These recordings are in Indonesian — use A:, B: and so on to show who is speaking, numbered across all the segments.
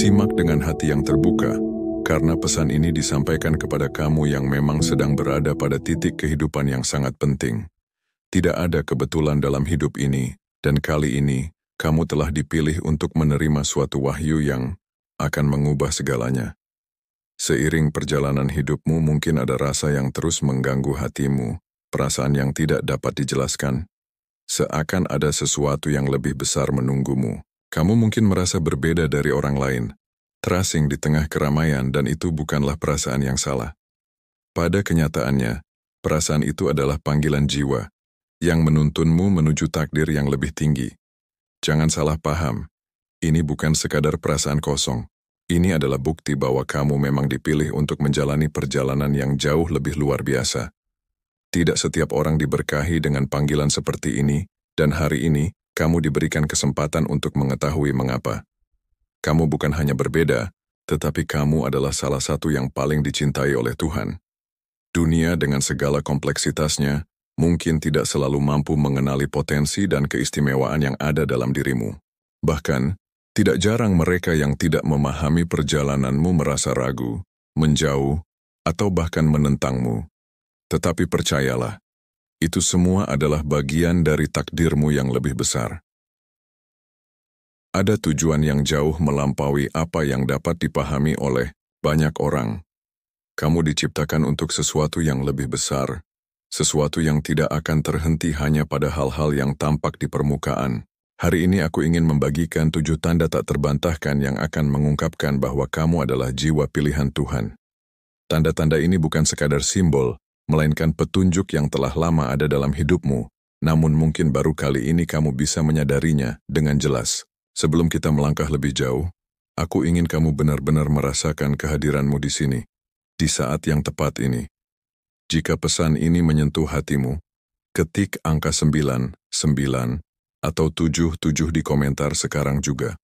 A: Simak dengan hati yang terbuka, karena pesan ini disampaikan kepada kamu yang memang sedang berada pada titik kehidupan yang sangat penting. Tidak ada kebetulan dalam hidup ini, dan kali ini, kamu telah dipilih untuk menerima suatu wahyu yang akan mengubah segalanya. Seiring perjalanan hidupmu mungkin ada rasa yang terus mengganggu hatimu, perasaan yang tidak dapat dijelaskan. Seakan ada sesuatu yang lebih besar menunggumu. Kamu mungkin merasa berbeda dari orang lain, terasing di tengah keramaian dan itu bukanlah perasaan yang salah. Pada kenyataannya, perasaan itu adalah panggilan jiwa, yang menuntunmu menuju takdir yang lebih tinggi. Jangan salah paham, ini bukan sekadar perasaan kosong. Ini adalah bukti bahwa kamu memang dipilih untuk menjalani perjalanan yang jauh lebih luar biasa. Tidak setiap orang diberkahi dengan panggilan seperti ini, dan hari ini, kamu diberikan kesempatan untuk mengetahui mengapa. Kamu bukan hanya berbeda, tetapi kamu adalah salah satu yang paling dicintai oleh Tuhan. Dunia dengan segala kompleksitasnya, mungkin tidak selalu mampu mengenali potensi dan keistimewaan yang ada dalam dirimu. Bahkan, tidak jarang mereka yang tidak memahami perjalananmu merasa ragu, menjauh, atau bahkan menentangmu. Tetapi percayalah, itu semua adalah bagian dari takdirmu yang lebih besar. Ada tujuan yang jauh melampaui apa yang dapat dipahami oleh banyak orang. Kamu diciptakan untuk sesuatu yang lebih besar, sesuatu yang tidak akan terhenti hanya pada hal-hal yang tampak di permukaan. Hari ini aku ingin membagikan 7 tanda tak terbantahkan yang akan mengungkapkan bahwa kamu adalah jiwa pilihan Tuhan. Tanda-tanda ini bukan sekadar simbol, melainkan petunjuk yang telah lama ada dalam hidupmu, namun mungkin baru kali ini kamu bisa menyadarinya dengan jelas. Sebelum kita melangkah lebih jauh, aku ingin kamu benar-benar merasakan kehadiranmu di sini, di saat yang tepat ini. Jika pesan ini menyentuh hatimu, ketik angka 99 atau 77 di komentar sekarang juga.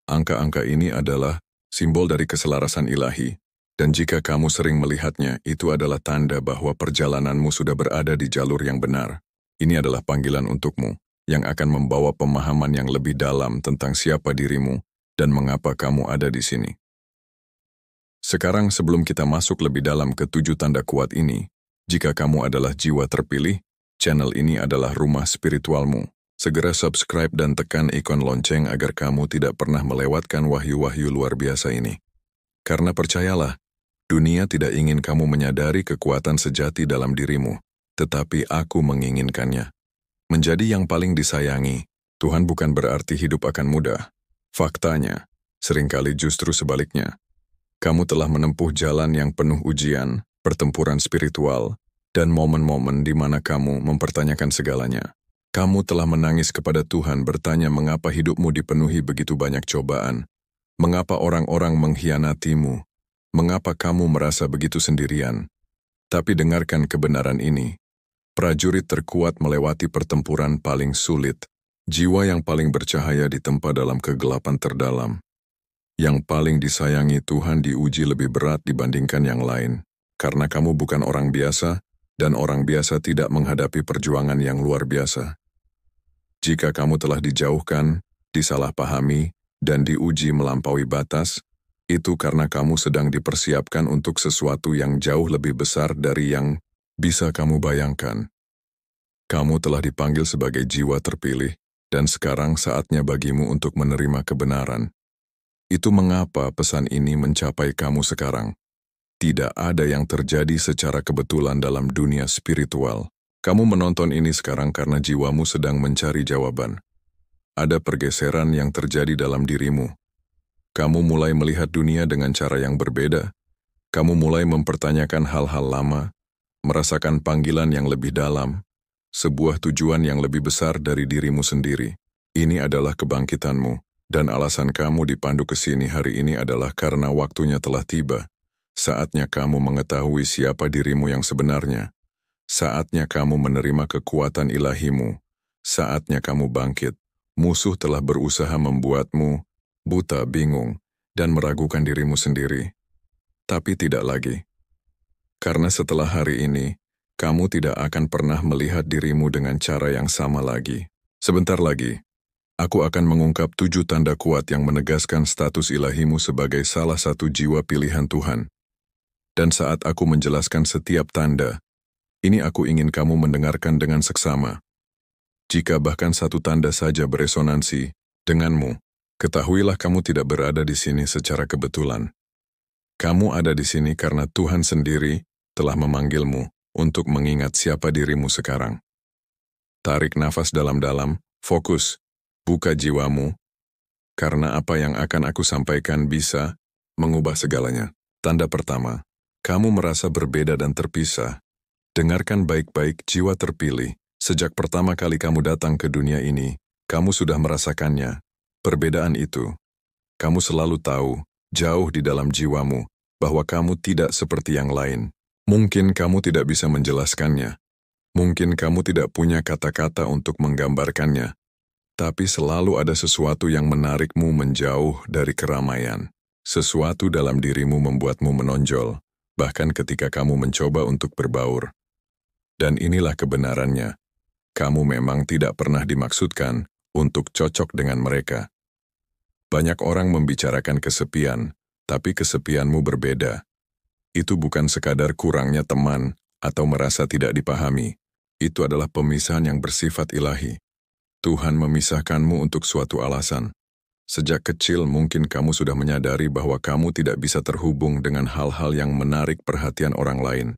A: Angka-angka ini adalah simbol dari keselarasan ilahi, dan jika kamu sering melihatnya, itu adalah tanda bahwa perjalananmu sudah berada di jalur yang benar. Ini adalah panggilan untukmu, yang akan membawa pemahaman yang lebih dalam tentang siapa dirimu dan mengapa kamu ada di sini. Sekarang sebelum kita masuk lebih dalam ke 7 tanda kuat ini, jika kamu adalah jiwa terpilih, channel ini adalah rumah spiritualmu. Segera subscribe dan tekan ikon lonceng agar kamu tidak pernah melewatkan wahyu-wahyu luar biasa ini. Karena percayalah, dunia tidak ingin kamu menyadari kekuatan sejati dalam dirimu, tetapi aku menginginkannya. Menjadi yang paling disayangi, Tuhan bukan berarti hidup akan mudah. Faktanya, seringkali justru sebaliknya. Kamu telah menempuh jalan yang penuh ujian, pertempuran spiritual, dan momen-momen di mana kamu mempertanyakan segalanya. Kamu telah menangis kepada Tuhan bertanya mengapa hidupmu dipenuhi begitu banyak cobaan, mengapa orang-orang mengkhianatimu, mengapa kamu merasa begitu sendirian. Tapi dengarkan kebenaran ini. Prajurit terkuat melewati pertempuran paling sulit, jiwa yang paling bercahaya ditempa dalam kegelapan terdalam. Yang paling disayangi Tuhan diuji lebih berat dibandingkan yang lain, karena kamu bukan orang biasa, dan orang biasa tidak menghadapi perjuangan yang luar biasa. Jika kamu telah dijauhkan, disalahpahami, dan diuji melampaui batas, itu karena kamu sedang dipersiapkan untuk sesuatu yang jauh lebih besar dari yang bisa kamu bayangkan. Kamu telah dipanggil sebagai jiwa terpilih, dan sekarang saatnya bagimu untuk menerima kebenaran. Itu mengapa pesan ini mencapai kamu sekarang. Tidak ada yang terjadi secara kebetulan dalam dunia spiritual. Kamu menonton ini sekarang karena jiwamu sedang mencari jawaban. Ada pergeseran yang terjadi dalam dirimu. Kamu mulai melihat dunia dengan cara yang berbeda. Kamu mulai mempertanyakan hal-hal lama, merasakan panggilan yang lebih dalam, sebuah tujuan yang lebih besar dari dirimu sendiri. Ini adalah kebangkitanmu, dan alasan kamu dipandu ke sini hari ini adalah karena waktunya telah tiba. Saatnya kamu mengetahui siapa dirimu yang sebenarnya. Saatnya kamu menerima kekuatan ilahimu. Saatnya kamu bangkit. Musuh telah berusaha membuatmu buta, bingung, dan meragukan dirimu sendiri. Tapi tidak lagi. Karena setelah hari ini, kamu tidak akan pernah melihat dirimu dengan cara yang sama lagi. Sebentar lagi, Aku akan mengungkap 7 tanda kuat yang menegaskan status ilahimu sebagai salah satu jiwa pilihan Tuhan. Dan saat aku menjelaskan setiap tanda, ini aku ingin kamu mendengarkan dengan seksama. Jika bahkan satu tanda saja beresonansi denganmu, ketahuilah kamu tidak berada di sini secara kebetulan. Kamu ada di sini karena Tuhan sendiri telah memanggilmu untuk mengingat siapa dirimu sekarang. Tarik nafas dalam-dalam, fokus, buka jiwamu, karena apa yang akan aku sampaikan bisa mengubah segalanya. Tanda pertama, kamu merasa berbeda dan terpisah. Dengarkan baik-baik, jiwa terpilih. Sejak pertama kali kamu datang ke dunia ini, kamu sudah merasakannya. Perbedaan itu, kamu selalu tahu, jauh di dalam jiwamu, bahwa kamu tidak seperti yang lain. Mungkin kamu tidak bisa menjelaskannya. Mungkin kamu tidak punya kata-kata untuk menggambarkannya. Tapi selalu ada sesuatu yang menarikmu menjauh dari keramaian. Sesuatu dalam dirimu membuatmu menonjol, bahkan ketika kamu mencoba untuk berbaur. Dan inilah kebenarannya. Kamu memang tidak pernah dimaksudkan untuk cocok dengan mereka. Banyak orang membicarakan kesepian, tapi kesepianmu berbeda. Itu bukan sekadar kurangnya teman atau merasa tidak dipahami. Itu adalah pemisahan yang bersifat ilahi. Tuhan memisahkanmu untuk suatu alasan. Sejak kecil mungkin kamu sudah menyadari bahwa kamu tidak bisa terhubung dengan hal-hal yang menarik perhatian orang lain.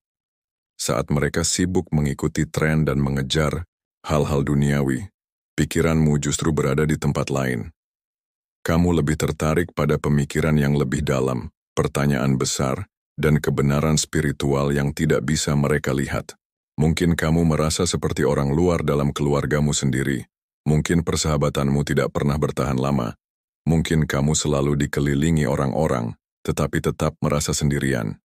A: Saat mereka sibuk mengikuti tren dan mengejar hal-hal duniawi, pikiranmu justru berada di tempat lain. Kamu lebih tertarik pada pemikiran yang lebih dalam, pertanyaan besar, dan kebenaran spiritual yang tidak bisa mereka lihat. Mungkin kamu merasa seperti orang luar dalam keluargamu sendiri. Mungkin persahabatanmu tidak pernah bertahan lama. Mungkin kamu selalu dikelilingi orang-orang, tetapi tetap merasa sendirian.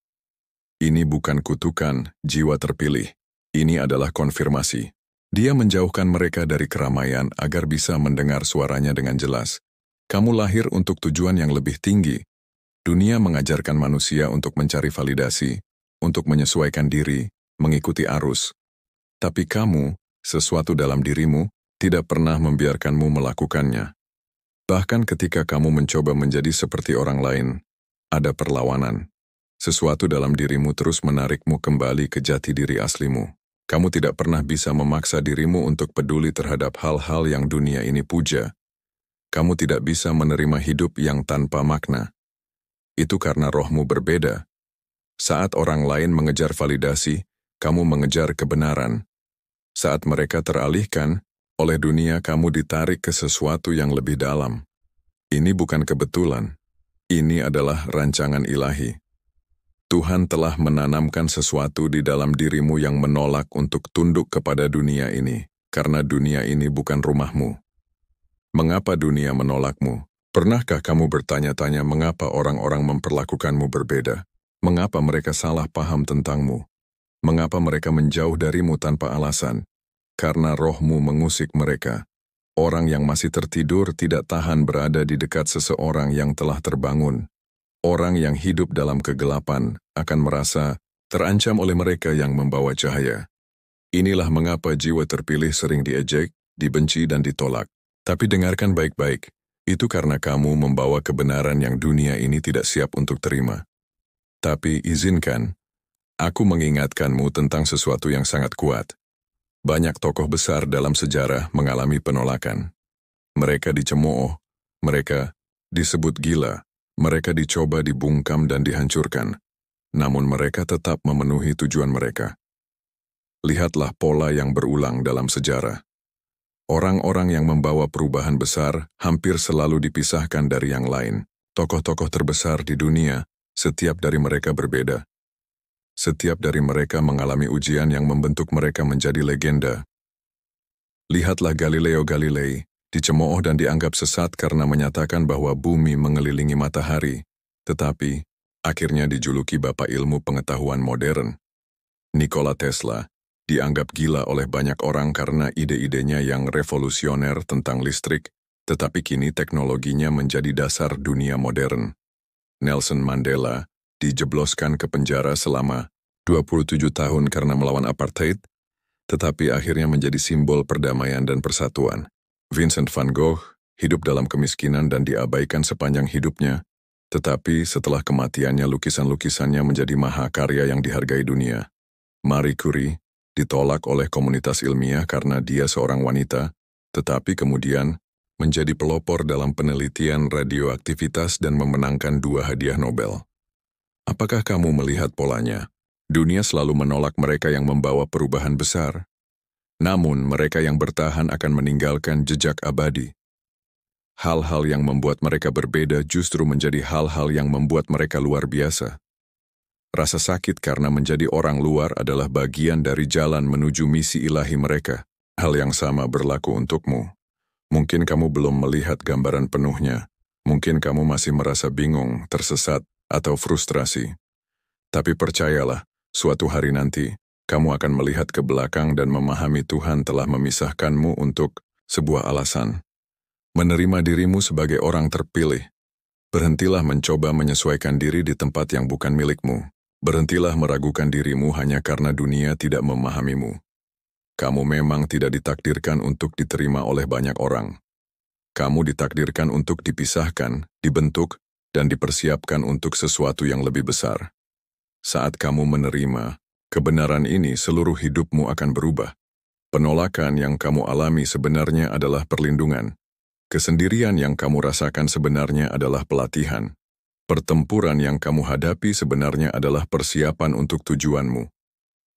A: Ini bukan kutukan jiwa terpilih. Ini adalah konfirmasi. Dia menjauhkan mereka dari keramaian agar bisa mendengar suaranya dengan jelas. Kamu lahir untuk tujuan yang lebih tinggi. Dunia mengajarkan manusia untuk mencari validasi, untuk menyesuaikan diri, mengikuti arus. Tapi kamu, sesuatu dalam dirimu, tidak pernah membiarkanmu melakukannya. Bahkan ketika kamu mencoba menjadi seperti orang lain, ada perlawanan. Sesuatu dalam dirimu terus menarikmu kembali ke jati diri aslimu. Kamu tidak pernah bisa memaksa dirimu untuk peduli terhadap hal-hal yang dunia ini puja. Kamu tidak bisa menerima hidup yang tanpa makna. Itu karena rohmu berbeda. Saat orang lain mengejar validasi, kamu mengejar kebenaran. Saat mereka teralihkan, oleh dunia kamu ditarik ke sesuatu yang lebih dalam. Ini bukan kebetulan. Ini adalah rancangan ilahi. Tuhan telah menanamkan sesuatu di dalam dirimu yang menolak untuk tunduk kepada dunia ini, karena dunia ini bukan rumahmu. Mengapa dunia menolakmu? Pernahkah kamu bertanya-tanya mengapa orang-orang memperlakukanmu berbeda? Mengapa mereka salah paham tentangmu? Mengapa mereka menjauh darimu tanpa alasan? Karena rohmu mengusik mereka. Orang yang masih tertidur tidak tahan berada di dekat seseorang yang telah terbangun. Orang yang hidup dalam kegelapan akan merasa terancam oleh mereka yang membawa cahaya. Inilah mengapa jiwa terpilih sering diejek, dibenci dan ditolak. Tapi dengarkan baik-baik, itu karena kamu membawa kebenaran yang dunia ini tidak siap untuk terima. Tapi izinkan, aku mengingatkanmu tentang sesuatu yang sangat kuat. Banyak tokoh besar dalam sejarah mengalami penolakan. Mereka dicemooh, mereka disebut gila. Mereka dicoba dibungkam dan dihancurkan, namun mereka tetap memenuhi tujuan mereka. Lihatlah pola yang berulang dalam sejarah. Orang-orang yang membawa perubahan besar hampir selalu dipisahkan dari yang lain. Tokoh-tokoh terbesar di dunia, setiap dari mereka berbeda. Setiap dari mereka mengalami ujian yang membentuk mereka menjadi legenda. Lihatlah Galileo Galilei, dicemooh dan dianggap sesat karena menyatakan bahwa bumi mengelilingi matahari, tetapi akhirnya dijuluki bapak ilmu pengetahuan modern. Nikola Tesla dianggap gila oleh banyak orang karena ide-idenya yang revolusioner tentang listrik, tetapi kini teknologinya menjadi dasar dunia modern. Nelson Mandela dijebloskan ke penjara selama 27 tahun karena melawan apartheid, tetapi akhirnya menjadi simbol perdamaian dan persatuan. Vincent van Gogh hidup dalam kemiskinan dan diabaikan sepanjang hidupnya, tetapi setelah kematiannya lukisan-lukisannya menjadi mahakarya yang dihargai dunia. Marie Curie ditolak oleh komunitas ilmiah karena dia seorang wanita, tetapi kemudian menjadi pelopor dalam penelitian radioaktivitas dan memenangkan 2 hadiah Nobel. Apakah kamu melihat polanya? Dunia selalu menolak mereka yang membawa perubahan besar. Namun mereka yang bertahan akan meninggalkan jejak abadi. Hal-hal yang membuat mereka berbeda justru menjadi hal-hal yang membuat mereka luar biasa. Rasa sakit karena menjadi orang luar adalah bagian dari jalan menuju misi ilahi mereka. Hal yang sama berlaku untukmu. Mungkin kamu belum melihat gambaran penuhnya. Mungkin kamu masih merasa bingung, tersesat, atau frustrasi. Tapi percayalah, suatu hari nanti, kamu akan melihat ke belakang dan memahami Tuhan telah memisahkanmu untuk sebuah alasan. Menerima dirimu sebagai orang terpilih. Berhentilah mencoba menyesuaikan diri di tempat yang bukan milikmu. Berhentilah meragukan dirimu hanya karena dunia tidak memahamimu. Kamu memang tidak ditakdirkan untuk diterima oleh banyak orang. Kamu ditakdirkan untuk dipisahkan, dibentuk, dan dipersiapkan untuk sesuatu yang lebih besar. Saat kamu menerima kebenaran ini, seluruh hidupmu akan berubah. Penolakan yang kamu alami sebenarnya adalah perlindungan. Kesendirian yang kamu rasakan sebenarnya adalah pelatihan. Pertempuran yang kamu hadapi sebenarnya adalah persiapan untuk tujuanmu.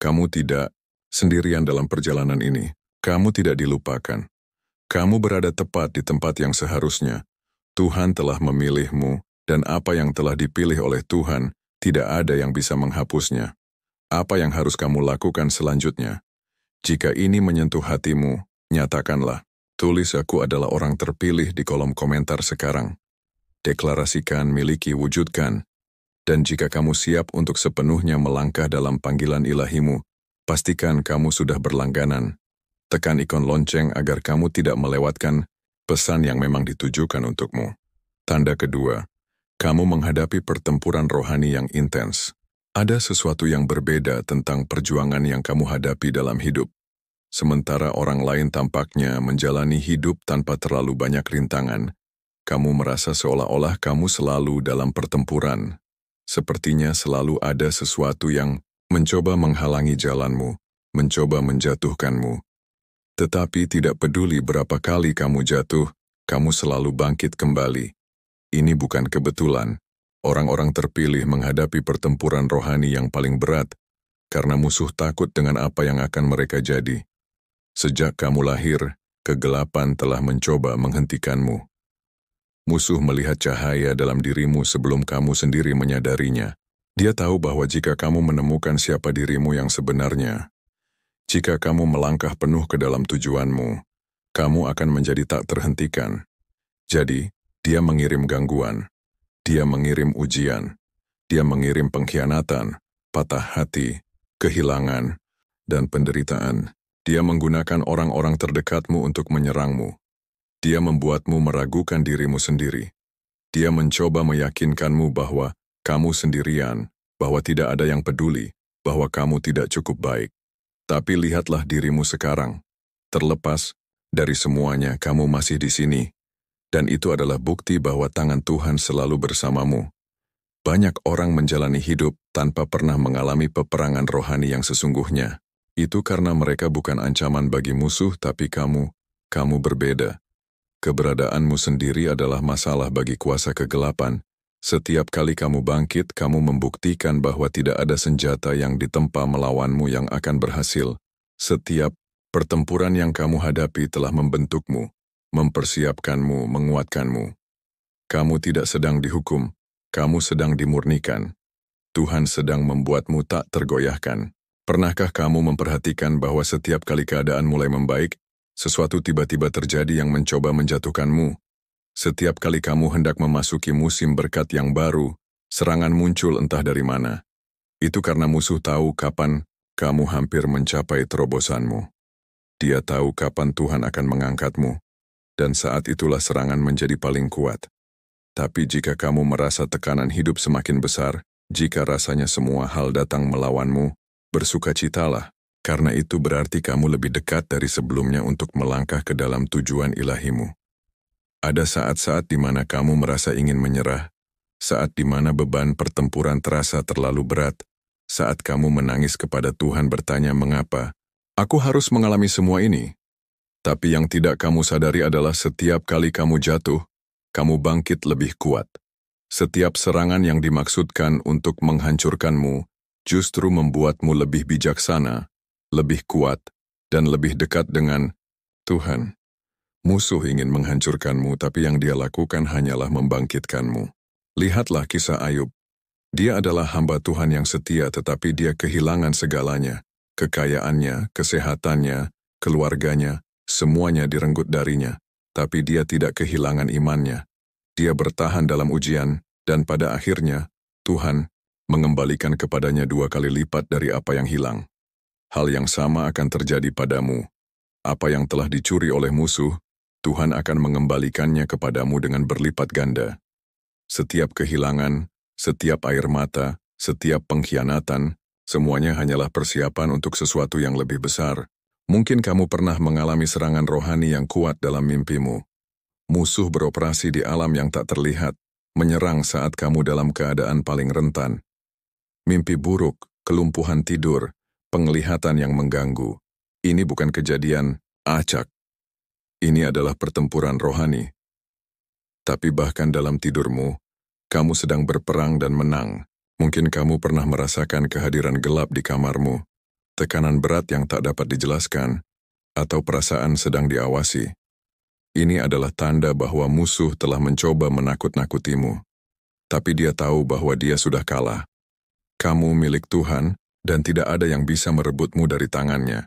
A: Kamu tidak sendirian dalam perjalanan ini. Kamu tidak dilupakan. Kamu berada tepat di tempat yang seharusnya. Tuhan telah memilihmu, dan apa yang telah dipilih oleh Tuhan, tidak ada yang bisa menghapusnya. Apa yang harus kamu lakukan selanjutnya? Jika ini menyentuh hatimu, nyatakanlah. Tulis "Aku adalah orang terpilih" di kolom komentar sekarang. Deklarasikan, miliki, wujudkan. Dan jika kamu siap untuk sepenuhnya melangkah dalam panggilan ilahimu, pastikan kamu sudah berlangganan. Tekan ikon lonceng agar kamu tidak melewatkan pesan yang memang ditujukan untukmu. Tanda kedua, kamu menghadapi pertempuran rohani yang intens. Ada sesuatu yang berbeda tentang perjuangan yang kamu hadapi dalam hidup. Sementara orang lain tampaknya menjalani hidup tanpa terlalu banyak rintangan, kamu merasa seolah-olah kamu selalu dalam pertempuran. Sepertinya selalu ada sesuatu yang mencoba menghalangi jalanmu, mencoba menjatuhkanmu. Tetapi tidak peduli berapa kali kamu jatuh, kamu selalu bangkit kembali. Ini bukan kebetulan. Orang-orang terpilih menghadapi pertempuran rohani yang paling berat, karena musuh takut dengan apa yang akan mereka jadi. Sejak kamu lahir, kegelapan telah mencoba menghentikanmu. Musuh melihat cahaya dalam dirimu sebelum kamu sendiri menyadarinya. Dia tahu bahwa jika kamu menemukan siapa dirimu yang sebenarnya, jika kamu melangkah penuh ke dalam tujuanmu, kamu akan menjadi tak terhentikan. Jadi, dia mengirim gangguan, dia mengirim ujian, dia mengirim pengkhianatan, patah hati, kehilangan, dan penderitaan. Dia menggunakan orang-orang terdekatmu untuk menyerangmu. Dia membuatmu meragukan dirimu sendiri. Dia mencoba meyakinkanmu bahwa kamu sendirian, bahwa tidak ada yang peduli, bahwa kamu tidak cukup baik. Tapi lihatlah dirimu sekarang. Terlepas dari semuanya, kamu masih di sini. Dan itu adalah bukti bahwa tangan Tuhan selalu bersamamu. Banyak orang menjalani hidup tanpa pernah mengalami peperangan rohani yang sesungguhnya. Itu karena mereka bukan ancaman bagi musuh, tapi kamu berbeda. Keberadaanmu sendiri adalah masalah bagi kuasa kegelapan. Setiap kali kamu bangkit, kamu membuktikan bahwa tidak ada senjata yang ditempa melawanmu yang akan berhasil. Setiap pertempuran yang kamu hadapi telah membentukmu, mempersiapkanmu, menguatkanmu. Kamu tidak sedang dihukum, kamu sedang dimurnikan. Tuhan sedang membuatmu tak tergoyahkan. Pernahkah kamu memperhatikan bahwa setiap kali keadaan mulai membaik, sesuatu tiba-tiba terjadi yang mencoba menjatuhkanmu? Setiap kali kamu hendak memasuki musim berkat yang baru, serangan muncul entah dari mana. Itu karena musuh tahu kapan kamu hampir mencapai terobosanmu. Dia tahu kapan Tuhan akan mengangkatmu, dan saat itulah serangan menjadi paling kuat. Tapi jika kamu merasa tekanan hidup semakin besar, jika rasanya semua hal datang melawanmu, bersukacitalah, karena itu berarti kamu lebih dekat dari sebelumnya untuk melangkah ke dalam tujuan ilahimu. Ada saat-saat di mana kamu merasa ingin menyerah, saat di mana beban pertempuran terasa terlalu berat, saat kamu menangis kepada Tuhan bertanya mengapa, aku harus mengalami semua ini. Tapi yang tidak kamu sadari adalah setiap kali kamu jatuh, kamu bangkit lebih kuat. Setiap serangan yang dimaksudkan untuk menghancurkanmu justru membuatmu lebih bijaksana, lebih kuat, dan lebih dekat dengan Tuhan. Musuh ingin menghancurkanmu, tapi yang dia lakukan hanyalah membangkitkanmu. Lihatlah kisah Ayub. Dia adalah hamba Tuhan yang setia, tetapi dia kehilangan segalanya. Kekayaannya, kesehatannya, keluarganya, semuanya direnggut darinya. Tapi dia tidak kehilangan imannya. Dia bertahan dalam ujian, dan pada akhirnya, Tuhan mengembalikan kepadanya 2 kali lipat dari apa yang hilang. Hal yang sama akan terjadi padamu. Apa yang telah dicuri oleh musuh, Tuhan akan mengembalikannya kepadamu dengan berlipat ganda. Setiap kehilangan, setiap air mata, setiap pengkhianatan, semuanya hanyalah persiapan untuk sesuatu yang lebih besar. Mungkin kamu pernah mengalami serangan rohani yang kuat dalam mimpimu. Musuh beroperasi di alam yang tak terlihat, menyerang saat kamu dalam keadaan paling rentan. Mimpi buruk, kelumpuhan tidur, penglihatan yang mengganggu. Ini bukan kejadian acak. Ini adalah pertempuran rohani. Tapi bahkan dalam tidurmu, kamu sedang berperang dan menang. Mungkin kamu pernah merasakan kehadiran gelap di kamarmu, tekanan berat yang tak dapat dijelaskan, atau perasaan sedang diawasi. Ini adalah tanda bahwa musuh telah mencoba menakut-nakutimu. Tapi dia tahu bahwa dia sudah kalah. Kamu milik Tuhan, dan tidak ada yang bisa merebutmu dari tangannya.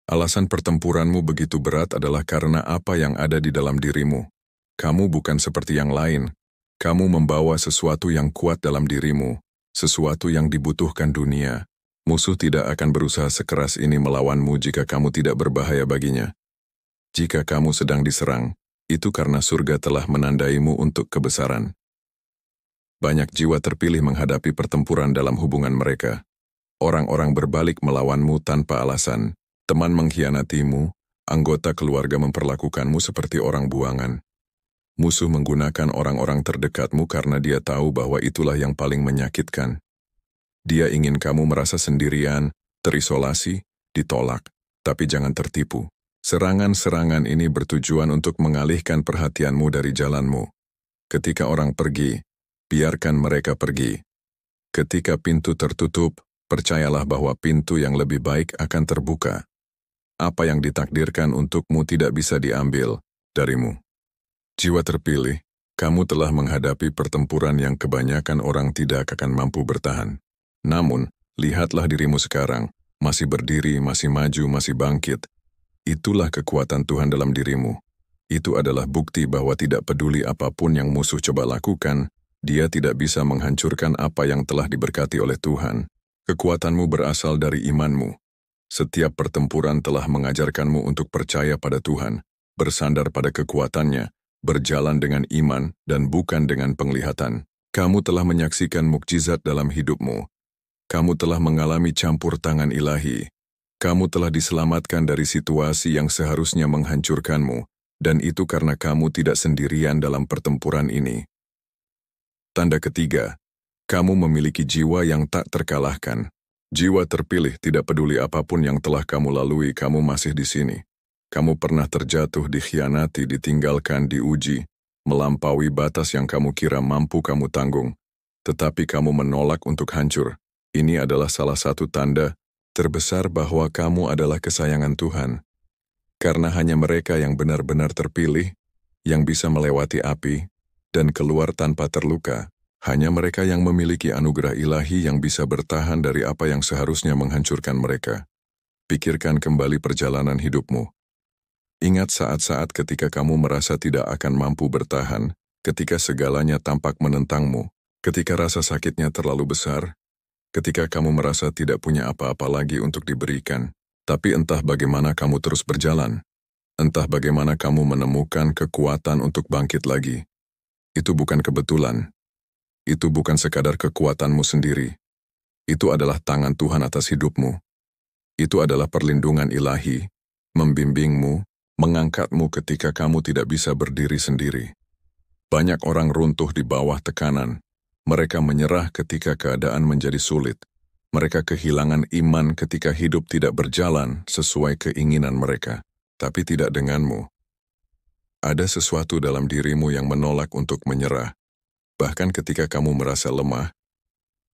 A: Alasan pertempuranmu begitu berat adalah karena apa yang ada di dalam dirimu. Kamu bukan seperti yang lain. Kamu membawa sesuatu yang kuat dalam dirimu, sesuatu yang dibutuhkan dunia. Musuh tidak akan berusaha sekeras ini melawanmu jika kamu tidak berbahaya baginya. Jika kamu sedang diserang, itu karena surga telah menandaimu untuk kebesaran. Banyak jiwa terpilih menghadapi pertempuran dalam hubungan mereka. Orang-orang berbalik melawanmu tanpa alasan, teman mengkhianatimu, anggota keluarga memperlakukanmu seperti orang buangan. Musuh menggunakan orang-orang terdekatmu karena dia tahu bahwa itulah yang paling menyakitkan. Dia ingin kamu merasa sendirian, terisolasi, ditolak, tapi jangan tertipu. Serangan-serangan ini bertujuan untuk mengalihkan perhatianmu dari jalanmu. Ketika orang pergi, biarkan mereka pergi. Ketika pintu tertutup, percayalah bahwa pintu yang lebih baik akan terbuka. Apa yang ditakdirkan untukmu tidak bisa diambil darimu. Jiwa terpilih, kamu telah menghadapi pertempuran yang kebanyakan orang tidak akan mampu bertahan. Namun, lihatlah dirimu sekarang, masih berdiri, masih maju, masih bangkit. Itulah kekuatan Tuhan dalam dirimu. Itu adalah bukti bahwa tidak peduli apapun yang musuh coba lakukan, dia tidak bisa menghancurkan apa yang telah diberkati oleh Tuhan. Kekuatanmu berasal dari imanmu. Setiap pertempuran telah mengajarkanmu untuk percaya pada Tuhan, bersandar pada kekuatannya, berjalan dengan iman dan bukan dengan penglihatan. Kamu telah menyaksikan mukjizat dalam hidupmu. Kamu telah mengalami campur tangan ilahi. Kamu telah diselamatkan dari situasi yang seharusnya menghancurkanmu, dan itu karena kamu tidak sendirian dalam pertempuran ini. Tanda ketiga, kamu memiliki jiwa yang tak terkalahkan. Jiwa terpilih tidak peduli apapun yang telah kamu lalui, kamu masih di sini. Kamu pernah terjatuh, dikhianati, ditinggalkan, diuji, melampaui batas yang kamu kira mampu kamu tanggung, tetapi kamu menolak untuk hancur. Ini adalah salah satu tanda terbesar bahwa kamu adalah kesayangan Tuhan. Karena hanya mereka yang benar-benar terpilih, yang bisa melewati api, dan keluar tanpa terluka. Hanya mereka yang memiliki anugerah ilahi yang bisa bertahan dari apa yang seharusnya menghancurkan mereka. Pikirkan kembali perjalanan hidupmu. Ingat saat-saat ketika kamu merasa tidak akan mampu bertahan, ketika segalanya tampak menentangmu, ketika rasa sakitnya terlalu besar, ketika kamu merasa tidak punya apa-apa lagi untuk diberikan, tapi entah bagaimana kamu terus berjalan, entah bagaimana kamu menemukan kekuatan untuk bangkit lagi. Itu bukan kebetulan. Itu bukan sekadar kekuatanmu sendiri. Itu adalah tangan Tuhan atas hidupmu. Itu adalah perlindungan ilahi, membimbingmu, mengangkatmu ketika kamu tidak bisa berdiri sendiri. Banyak orang runtuh di bawah tekanan. Mereka menyerah ketika keadaan menjadi sulit. Mereka kehilangan iman ketika hidup tidak berjalan sesuai keinginan mereka, tapi tidak denganmu. Ada sesuatu dalam dirimu yang menolak untuk menyerah. Bahkan ketika kamu merasa lemah,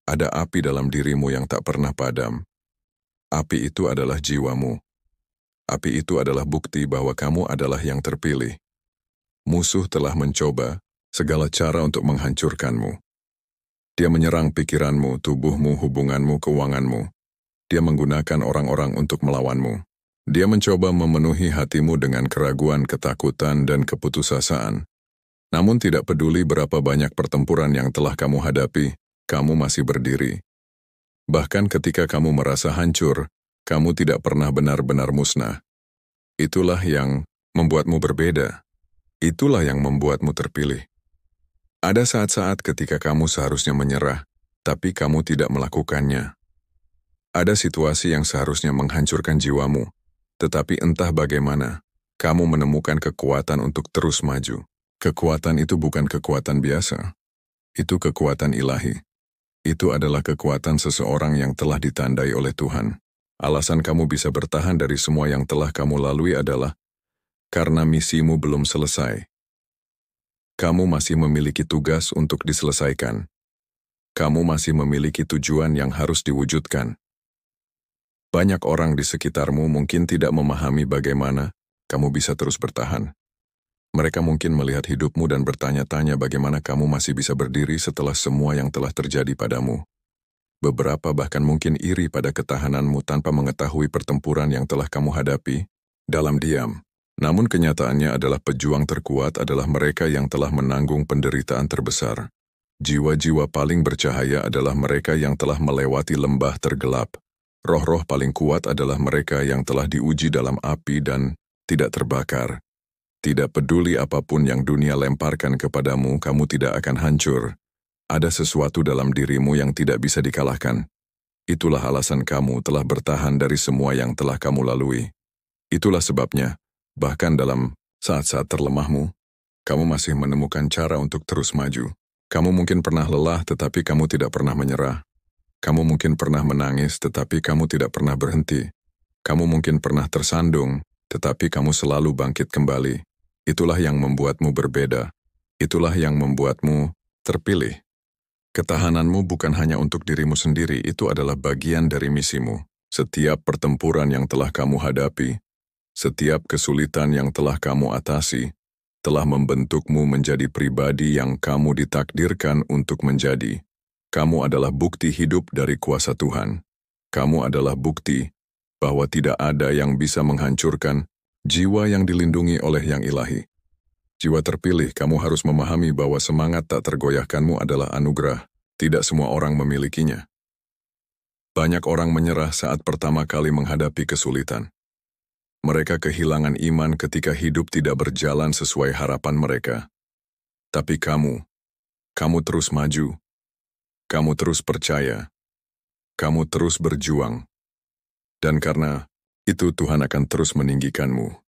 A: ada api dalam dirimu yang tak pernah padam. Api itu adalah jiwamu. Api itu adalah bukti bahwa kamu adalah yang terpilih. Musuh telah mencoba segala cara untuk menghancurkanmu. Dia menyerang pikiranmu, tubuhmu, hubunganmu, keuanganmu. Dia menggunakan orang-orang untuk melawanmu. Dia mencoba memenuhi hatimu dengan keraguan, ketakutan, dan keputusasaan. Namun tidak peduli berapa banyak pertempuran yang telah kamu hadapi, kamu masih berdiri. Bahkan ketika kamu merasa hancur, kamu tidak pernah benar-benar musnah. Itulah yang membuatmu berbeda. Itulah yang membuatmu terpilih. Ada saat-saat ketika kamu seharusnya menyerah, tapi kamu tidak melakukannya. Ada situasi yang seharusnya menghancurkan jiwamu, tetapi entah bagaimana, kamu menemukan kekuatan untuk terus maju. Kekuatan itu bukan kekuatan biasa. Itu kekuatan ilahi. Itu adalah kekuatan seseorang yang telah ditandai oleh Tuhan. Alasan kamu bisa bertahan dari semua yang telah kamu lalui adalah karena misimu belum selesai. Kamu masih memiliki tugas untuk diselesaikan. Kamu masih memiliki tujuan yang harus diwujudkan. Banyak orang di sekitarmu mungkin tidak memahami bagaimana kamu bisa terus bertahan. Mereka mungkin melihat hidupmu dan bertanya-tanya bagaimana kamu masih bisa berdiri setelah semua yang telah terjadi padamu. Beberapa bahkan mungkin iri pada ketahananmu tanpa mengetahui pertempuran yang telah kamu hadapi dalam diam. Namun kenyataannya adalah pejuang terkuat adalah mereka yang telah menanggung penderitaan terbesar. Jiwa-jiwa paling bercahaya adalah mereka yang telah melewati lembah tergelap. Roh-roh paling kuat adalah mereka yang telah diuji dalam api dan tidak terbakar. Tidak peduli apapun yang dunia lemparkan kepadamu, kamu tidak akan hancur. Ada sesuatu dalam dirimu yang tidak bisa dikalahkan. Itulah alasan kamu telah bertahan dari semua yang telah kamu lalui. Itulah sebabnya, bahkan dalam saat-saat terlemahmu, kamu masih menemukan cara untuk terus maju. Kamu mungkin pernah lelah, tetapi kamu tidak pernah menyerah. Kamu mungkin pernah menangis, tetapi kamu tidak pernah berhenti. Kamu mungkin pernah tersandung, tetapi kamu selalu bangkit kembali. Itulah yang membuatmu berbeda. Itulah yang membuatmu terpilih. Ketahananmu bukan hanya untuk dirimu sendiri, itu adalah bagian dari misimu. Setiap pertempuran yang telah kamu hadapi, setiap kesulitan yang telah kamu atasi, telah membentukmu menjadi pribadi yang kamu ditakdirkan untuk menjadi. Kamu adalah bukti hidup dari kuasa Tuhan. Kamu adalah bukti bahwa tidak ada yang bisa menghancurkan jiwa yang dilindungi oleh yang ilahi. Jiwa terpilih, kamu harus memahami bahwa semangat tak tergoyahkanmu adalah anugerah. Tidak semua orang memilikinya. Banyak orang menyerah saat pertama kali menghadapi kesulitan. Mereka kehilangan iman ketika hidup tidak berjalan sesuai harapan mereka. Tapi kamu terus maju. Kamu terus percaya. Kamu terus berjuang. Dan karena itu Tuhan akan terus meninggikanmu.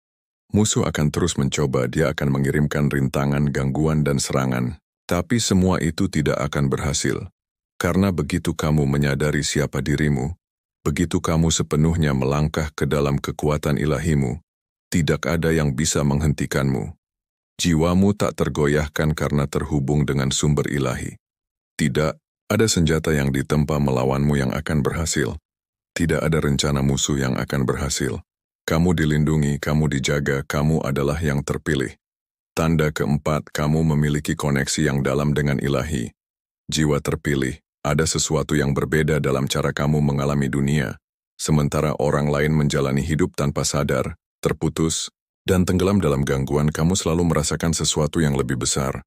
A: Musuh akan terus mencoba, dia akan mengirimkan rintangan, gangguan, dan serangan. Tapi semua itu tidak akan berhasil. Karena begitu kamu menyadari siapa dirimu, begitu kamu sepenuhnya melangkah ke dalam kekuatan ilahimu, tidak ada yang bisa menghentikanmu. Jiwamu tak tergoyahkan karena terhubung dengan sumber ilahi. Tidak ada senjata yang ditempa melawanmu yang akan berhasil. Tidak ada rencana musuh yang akan berhasil. Kamu dilindungi, kamu dijaga, kamu adalah yang terpilih. Tanda keempat, kamu memiliki koneksi yang dalam dengan ilahi. Jiwa terpilih, ada sesuatu yang berbeda dalam cara kamu mengalami dunia. Sementara orang lain menjalani hidup tanpa sadar, terputus, dan tenggelam dalam gangguan, kamu selalu merasakan sesuatu yang lebih besar.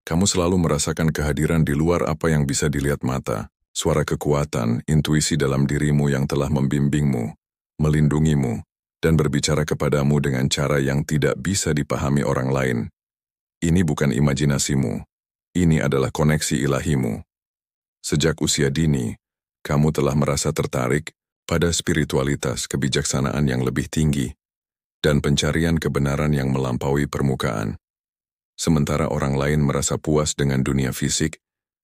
A: Kamu selalu merasakan kehadiran di luar apa yang bisa dilihat mata. Suara kekuatan, intuisi dalam dirimu yang telah membimbingmu, melindungimu, dan berbicara kepadamu dengan cara yang tidak bisa dipahami orang lain. Ini bukan imajinasimu, ini adalah koneksi ilahimu. Sejak usia dini, kamu telah merasa tertarik pada spiritualitas kebijaksanaan yang lebih tinggi. dan pencarian kebenaran yang melampaui permukaan. Sementara orang lain merasa puas dengan dunia fisik,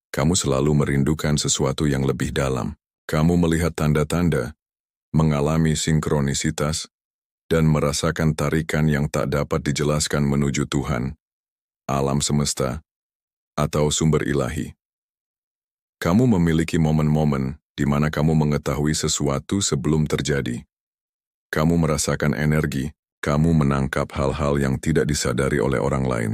A: kamu selalu merindukan sesuatu yang lebih dalam. Kamu melihat tanda-tanda, mengalami sinkronisitas, dan merasakan tarikan yang tak dapat dijelaskan menuju Tuhan, alam semesta, atau sumber ilahi. Kamu memiliki momen-momen di mana kamu mengetahui sesuatu sebelum terjadi. Kamu merasakan energi, kamu menangkap hal-hal yang tidak disadari oleh orang lain.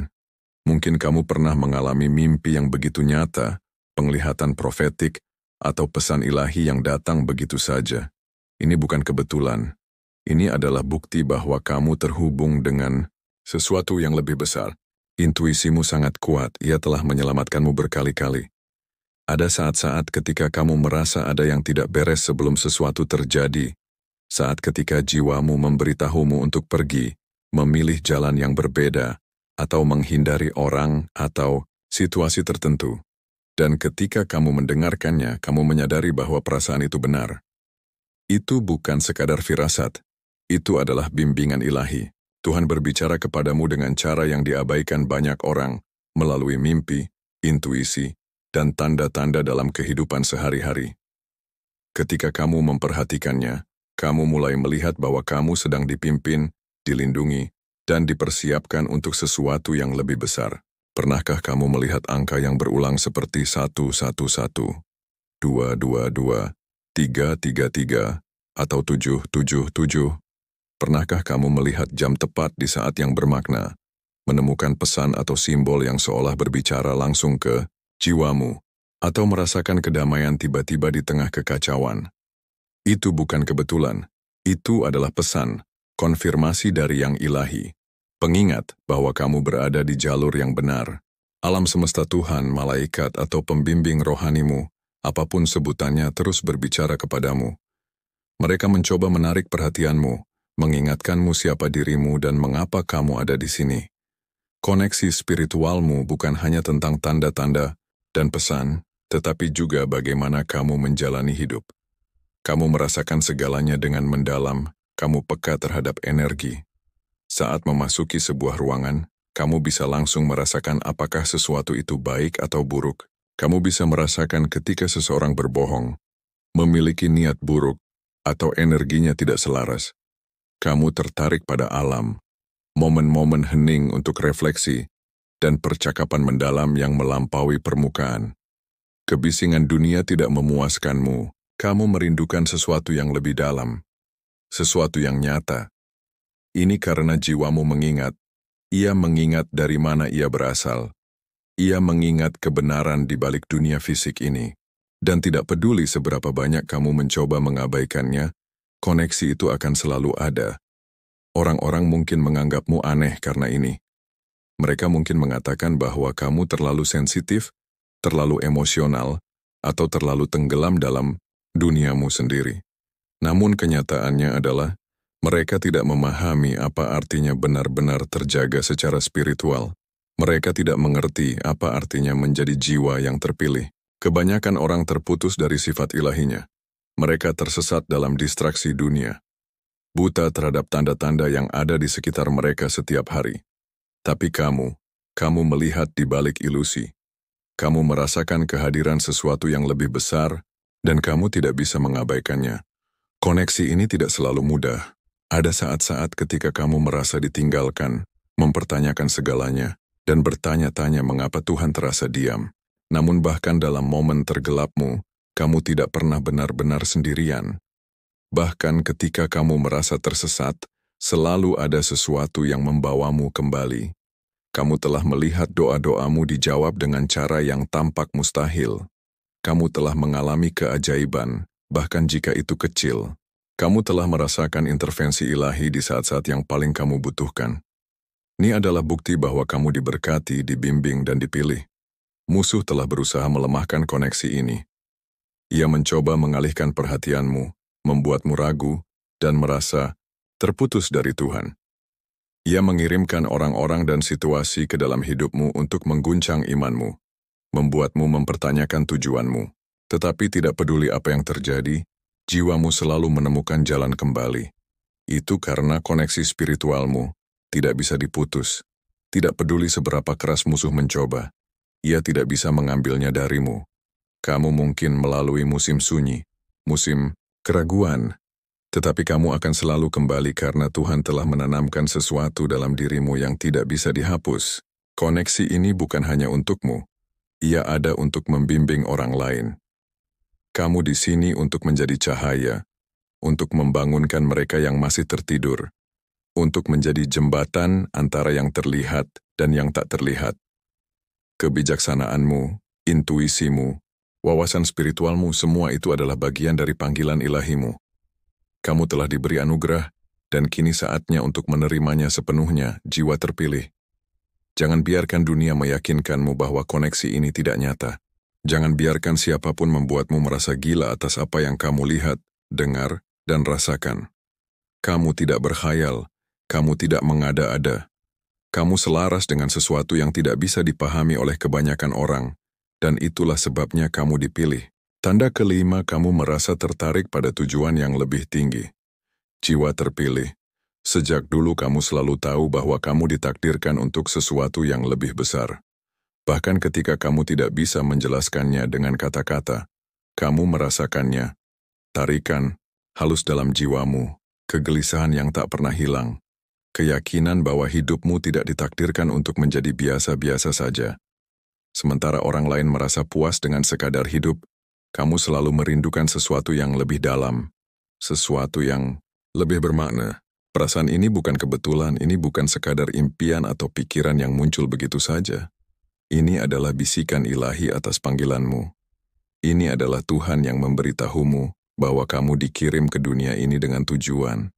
A: Mungkin kamu pernah mengalami mimpi yang begitu nyata, penglihatan profetik, atau pesan ilahi yang datang begitu saja. Ini bukan kebetulan. Ini adalah bukti bahwa kamu terhubung dengan sesuatu yang lebih besar. Intuisimu sangat kuat, ia telah menyelamatkanmu berkali-kali. Ada saat-saat ketika kamu merasa ada yang tidak beres sebelum sesuatu terjadi. Saat ketika jiwamu memberitahumu untuk pergi, memilih jalan yang berbeda, atau menghindari orang atau situasi tertentu. Dan ketika kamu mendengarkannya, kamu menyadari bahwa perasaan itu benar. Itu bukan sekadar firasat. Itu adalah bimbingan ilahi. Tuhan berbicara kepadamu dengan cara yang diabaikan banyak orang, melalui mimpi, intuisi, dan tanda-tanda dalam kehidupan sehari-hari. Ketika kamu memperhatikannya, kamu mulai melihat bahwa kamu sedang dipimpin, dilindungi, dan dipersiapkan untuk sesuatu yang lebih besar. Pernahkah kamu melihat angka yang berulang seperti 111, 222, 333, atau 777? Pernahkah kamu melihat jam tepat di saat yang bermakna, menemukan pesan atau simbol yang seolah berbicara langsung ke jiwamu, atau merasakan kedamaian tiba-tiba di tengah kekacauan? Itu bukan kebetulan, itu adalah pesan, konfirmasi dari yang ilahi. Pengingat bahwa kamu berada di jalur yang benar. Alam semesta Tuhan, malaikat, atau pembimbing rohanimu, apapun sebutannya terus berbicara kepadamu. Mereka mencoba menarik perhatianmu, mengingatkanmu siapa dirimu dan mengapa kamu ada di sini. Koneksi spiritualmu bukan hanya tentang tanda-tanda dan pesan, tetapi juga bagaimana kamu menjalani hidup. Kamu merasakan segalanya dengan mendalam, kamu peka terhadap energi. Saat memasuki sebuah ruangan, kamu bisa langsung merasakan apakah sesuatu itu baik atau buruk. Kamu bisa merasakan ketika seseorang berbohong, memiliki niat buruk, atau energinya tidak selaras. Kamu tertarik pada alam, momen-momen hening untuk refleksi, dan percakapan mendalam yang melampaui permukaan. Kebisingan dunia tidak memuaskanmu, kamu merindukan sesuatu yang lebih dalam, sesuatu yang nyata. Ini karena jiwamu mengingat, ia mengingat dari mana ia berasal. Ia mengingat kebenaran di balik dunia fisik ini. Dan tidak peduli seberapa banyak kamu mencoba mengabaikannya, koneksi itu akan selalu ada. Orang-orang mungkin menganggapmu aneh karena ini. Mereka mungkin mengatakan bahwa kamu terlalu sensitif, terlalu emosional, atau terlalu tenggelam dalam duniamu sendiri. Namun kenyataannya adalah, mereka tidak memahami apa artinya benar-benar terjaga secara spiritual. Mereka tidak mengerti apa artinya menjadi jiwa yang terpilih. Kebanyakan orang terputus dari sifat ilahinya. Mereka tersesat dalam distraksi dunia. Buta terhadap tanda-tanda yang ada di sekitar mereka setiap hari. Tapi kamu melihat di balik ilusi. Kamu merasakan kehadiran sesuatu yang lebih besar, dan kamu tidak bisa mengabaikannya. Koneksi ini tidak selalu mudah. Ada saat-saat ketika kamu merasa ditinggalkan, mempertanyakan segalanya, dan bertanya-tanya mengapa Tuhan terasa diam. Namun bahkan dalam momen tergelapmu, kamu tidak pernah benar-benar sendirian. Bahkan ketika kamu merasa tersesat, selalu ada sesuatu yang membawamu kembali. Kamu telah melihat doa-doamu dijawab dengan cara yang tampak mustahil. Kamu telah mengalami keajaiban, bahkan jika itu kecil. Kamu telah merasakan intervensi ilahi di saat-saat yang paling kamu butuhkan. Ini adalah bukti bahwa kamu diberkati, dibimbing, dan dipilih. Musuh telah berusaha melemahkan koneksi ini. Ia mencoba mengalihkan perhatianmu, membuatmu ragu, dan merasa terputus dari Tuhan. Ia mengirimkan orang-orang dan situasi ke dalam hidupmu untuk mengguncang imanmu, membuatmu mempertanyakan tujuanmu. Tetapi tidak peduli apa yang terjadi, jiwamu selalu menemukan jalan kembali. Itu karena koneksi spiritualmu tidak bisa diputus. Tidak peduli seberapa keras musuh mencoba, ia tidak bisa mengambilnya darimu. Kamu mungkin melalui musim sunyi, musim keraguan, tetapi kamu akan selalu kembali karena Tuhan telah menanamkan sesuatu dalam dirimu yang tidak bisa dihapus. Koneksi ini bukan hanya untukmu, ia ada untuk membimbing orang lain. Kamu di sini untuk menjadi cahaya, untuk membangunkan mereka yang masih tertidur, untuk menjadi jembatan antara yang terlihat dan yang tak terlihat. Kebijaksanaanmu, intuisimu, wawasan spiritualmu, semua itu adalah bagian dari panggilan ilahimu. Kamu telah diberi anugerah, dan kini saatnya untuk menerimanya sepenuhnya, jiwa terpilih. Jangan biarkan dunia meyakinkanmu bahwa koneksi ini tidak nyata. Jangan biarkan siapapun membuatmu merasa gila atas apa yang kamu lihat, dengar, dan rasakan. Kamu tidak berkhayal, kamu tidak mengada-ada. Kamu selaras dengan sesuatu yang tidak bisa dipahami oleh kebanyakan orang, dan itulah sebabnya kamu dipilih. Tanda kelima, kamu merasa tertarik pada tujuan yang lebih tinggi. Jiwa terpilih. Sejak dulu kamu selalu tahu bahwa kamu ditakdirkan untuk sesuatu yang lebih besar. Bahkan ketika kamu tidak bisa menjelaskannya dengan kata-kata, kamu merasakannya. Tarikan, halus dalam jiwamu, kegelisahan yang tak pernah hilang. Keyakinan bahwa hidupmu tidak ditakdirkan untuk menjadi biasa-biasa saja. Sementara orang lain merasa puas dengan sekadar hidup, kamu selalu merindukan sesuatu yang lebih dalam, sesuatu yang lebih bermakna. Perasaan ini bukan kebetulan, ini bukan sekadar impian atau pikiran yang muncul begitu saja. Ini adalah bisikan ilahi atas panggilanmu. Ini adalah Tuhan yang memberitahumu bahwa kamu dikirim ke dunia ini dengan tujuan.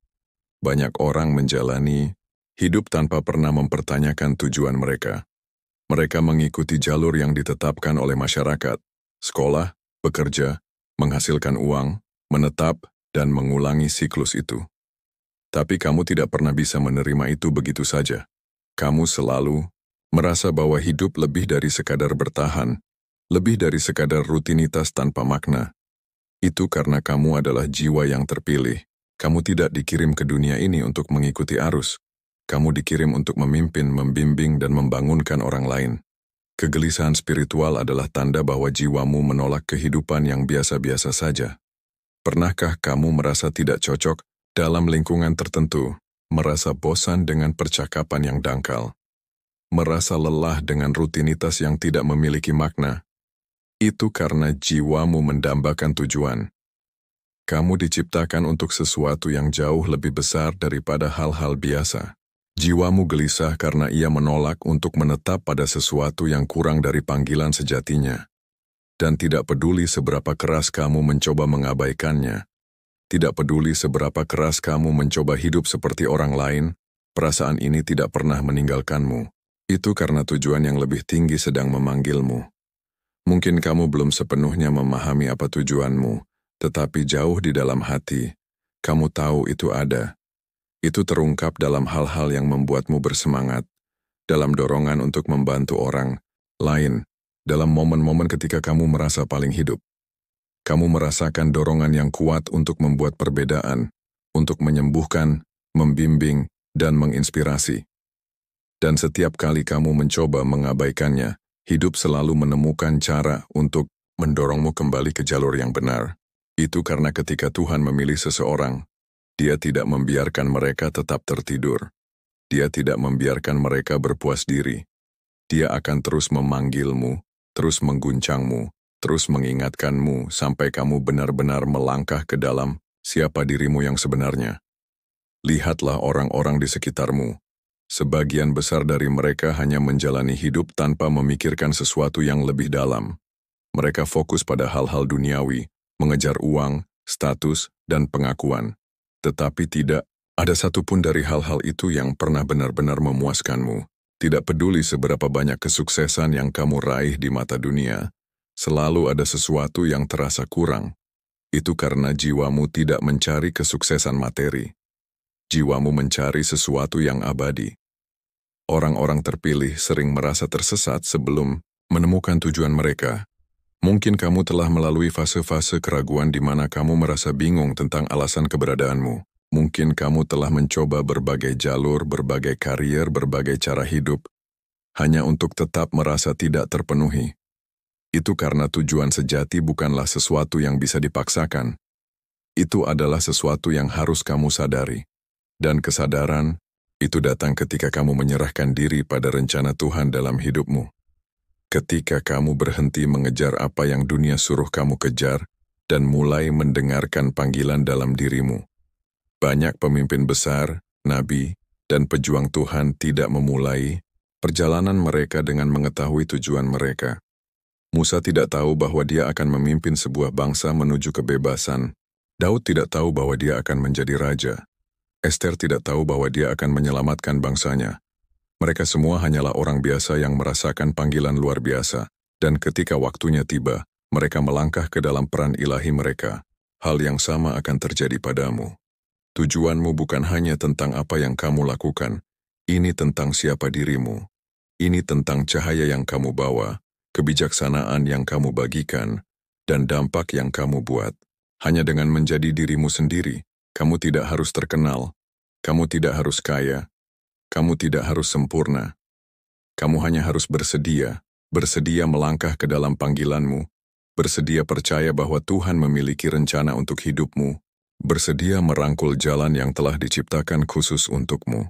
A: Banyak orang menjalani hidup tanpa pernah mempertanyakan tujuan mereka. Mereka mengikuti jalur yang ditetapkan oleh masyarakat, sekolah, bekerja, menghasilkan uang, menetap, dan mengulangi siklus itu. Tapi kamu tidak pernah bisa menerima itu begitu saja. Kamu selalu merasa bahwa hidup lebih dari sekadar bertahan, lebih dari sekadar rutinitas tanpa makna. Itu karena kamu adalah jiwa yang terpilih. Kamu tidak dikirim ke dunia ini untuk mengikuti arus. Kamu dikirim untuk memimpin, membimbing, dan membangunkan orang lain. Kegelisahan spiritual adalah tanda bahwa jiwamu menolak kehidupan yang biasa-biasa saja. Pernahkah kamu merasa tidak cocok dalam lingkungan tertentu, merasa bosan dengan percakapan yang dangkal, merasa lelah dengan rutinitas yang tidak memiliki makna? Itu karena jiwamu mendambakan tujuan. Kamu diciptakan untuk sesuatu yang jauh lebih besar daripada hal-hal biasa. Jiwamu gelisah karena ia menolak untuk menetap pada sesuatu yang kurang dari panggilan sejatinya. Dan tidak peduli seberapa keras kamu mencoba mengabaikannya. Tidak peduli seberapa keras kamu mencoba hidup seperti orang lain, perasaan ini tidak pernah meninggalkanmu. Itu karena tujuan yang lebih tinggi sedang memanggilmu. Mungkin kamu belum sepenuhnya memahami apa tujuanmu, tetapi jauh di dalam hati, kamu tahu itu ada. Itu terungkap dalam hal-hal yang membuatmu bersemangat, dalam dorongan untuk membantu orang lain, dalam momen-momen ketika kamu merasa paling hidup. Kamu merasakan dorongan yang kuat untuk membuat perbedaan, untuk menyembuhkan, membimbing, dan menginspirasi. Dan setiap kali kamu mencoba mengabaikannya, hidup selalu menemukan cara untuk mendorongmu kembali ke jalur yang benar. Itu karena ketika Tuhan memilih seseorang, Dia tidak membiarkan mereka tetap tertidur. Dia tidak membiarkan mereka berpuas diri. Dia akan terus memanggilmu, terus mengguncangmu, terus mengingatkanmu sampai kamu benar-benar melangkah ke dalam siapa dirimu yang sebenarnya. Lihatlah orang-orang di sekitarmu. Sebagian besar dari mereka hanya menjalani hidup tanpa memikirkan sesuatu yang lebih dalam. Mereka fokus pada hal-hal duniawi, mengejar uang, status, dan pengakuan. Tetapi tidak ada satupun dari hal-hal itu yang pernah benar-benar memuaskanmu. Tidak peduli seberapa banyak kesuksesan yang kamu raih di mata dunia, selalu ada sesuatu yang terasa kurang. Itu karena jiwamu tidak mencari kesuksesan materi. Jiwamu mencari sesuatu yang abadi. Orang-orang terpilih sering merasa tersesat sebelum menemukan tujuan mereka. Mungkin kamu telah melalui fase-fase keraguan di mana kamu merasa bingung tentang alasan keberadaanmu. Mungkin kamu telah mencoba berbagai jalur, berbagai karier, berbagai cara hidup, hanya untuk tetap merasa tidak terpenuhi. Itu karena tujuan sejati bukanlah sesuatu yang bisa dipaksakan. Itu adalah sesuatu yang harus kamu sadari. Dan kesadaran, itu datang ketika kamu menyerahkan diri pada rencana Tuhan dalam hidupmu. Ketika kamu berhenti mengejar apa yang dunia suruh kamu kejar, dan mulai mendengarkan panggilan dalam dirimu. Banyak pemimpin besar, nabi, dan pejuang Tuhan tidak memulai perjalanan mereka dengan mengetahui tujuan mereka. Musa tidak tahu bahwa dia akan memimpin sebuah bangsa menuju kebebasan. Daud tidak tahu bahwa dia akan menjadi raja. Esther tidak tahu bahwa dia akan menyelamatkan bangsanya. Mereka semua hanyalah orang biasa yang merasakan panggilan luar biasa, dan ketika waktunya tiba, mereka melangkah ke dalam peran ilahi mereka. Hal yang sama akan terjadi padamu. Tujuanmu bukan hanya tentang apa yang kamu lakukan, ini tentang siapa dirimu. Ini tentang cahaya yang kamu bawa, kebijaksanaan yang kamu bagikan, dan dampak yang kamu buat. Hanya dengan menjadi dirimu sendiri, kamu tidak harus terkenal, kamu tidak harus kaya, kamu tidak harus sempurna. Kamu hanya harus bersedia melangkah ke dalam panggilanmu, bersedia percaya bahwa Tuhan memiliki rencana untuk hidupmu, bersedia merangkul jalan yang telah diciptakan khusus untukmu.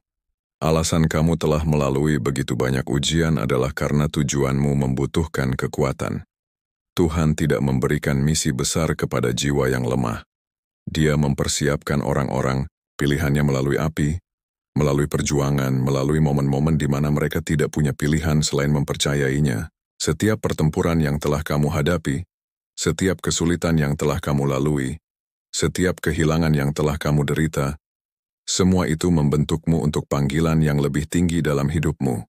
A: Alasan kamu telah melalui begitu banyak ujian adalah karena tujuanmu membutuhkan kekuatan. Tuhan tidak memberikan misi besar kepada jiwa yang lemah. Dia mempersiapkan orang-orang, pilihannya melalui api, melalui perjuangan, melalui momen-momen di mana mereka tidak punya pilihan selain mempercayainya. Setiap pertempuran yang telah kamu hadapi, setiap kesulitan yang telah kamu lalui, setiap kehilangan yang telah kamu derita, semua itu membentukmu untuk panggilan yang lebih tinggi dalam hidupmu.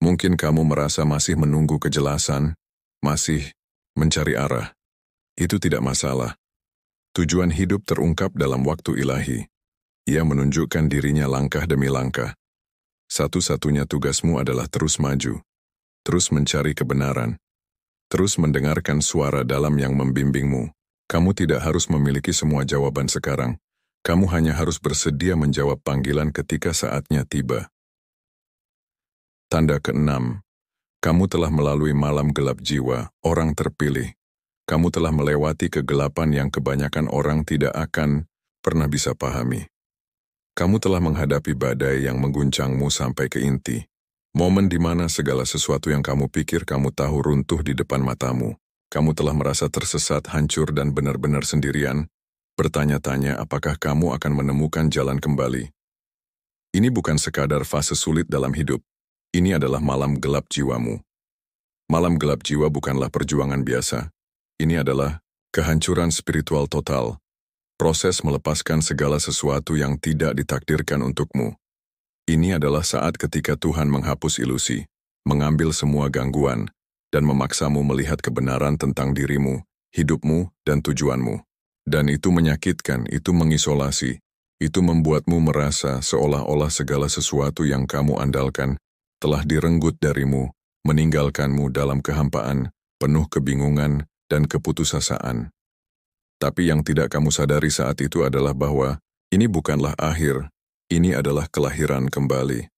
A: Mungkin kamu merasa masih menunggu kejelasan, masih mencari arah. Itu tidak masalah. Tujuan hidup terungkap dalam waktu ilahi. Ia menunjukkan dirinya langkah demi langkah. Satu-satunya tugasmu adalah terus maju, terus mencari kebenaran, terus mendengarkan suara dalam yang membimbingmu. Kamu tidak harus memiliki semua jawaban sekarang. Kamu hanya harus bersedia menjawab panggilan ketika saatnya tiba. Tanda ke-6. Kamu telah melalui malam gelap jiwa, orang terpilih. Kamu telah melewati kegelapan yang kebanyakan orang tidak akan pernah bisa pahami. Kamu telah menghadapi badai yang mengguncangmu sampai ke inti. Momen di mana segala sesuatu yang kamu pikir kamu tahu runtuh di depan matamu. Kamu telah merasa tersesat, hancur, dan benar-benar sendirian. Bertanya-tanya apakah kamu akan menemukan jalan kembali. Ini bukan sekadar fase sulit dalam hidup. Ini adalah malam gelap jiwamu. Malam gelap jiwa bukanlah perjuangan biasa. Ini adalah kehancuran spiritual total. Proses melepaskan segala sesuatu yang tidak ditakdirkan untukmu. Ini adalah saat ketika Tuhan menghapus ilusi, mengambil semua gangguan, dan memaksamu melihat kebenaran tentang dirimu, hidupmu, dan tujuanmu. Dan itu menyakitkan, itu mengisolasi, itu membuatmu merasa seolah-olah segala sesuatu yang kamu andalkan telah direnggut darimu, meninggalkanmu dalam kehampaan, penuh kebingungan, dan keputusasaan. Tapi yang tidak kamu sadari saat itu adalah bahwa ini bukanlah akhir, ini adalah kelahiran kembali.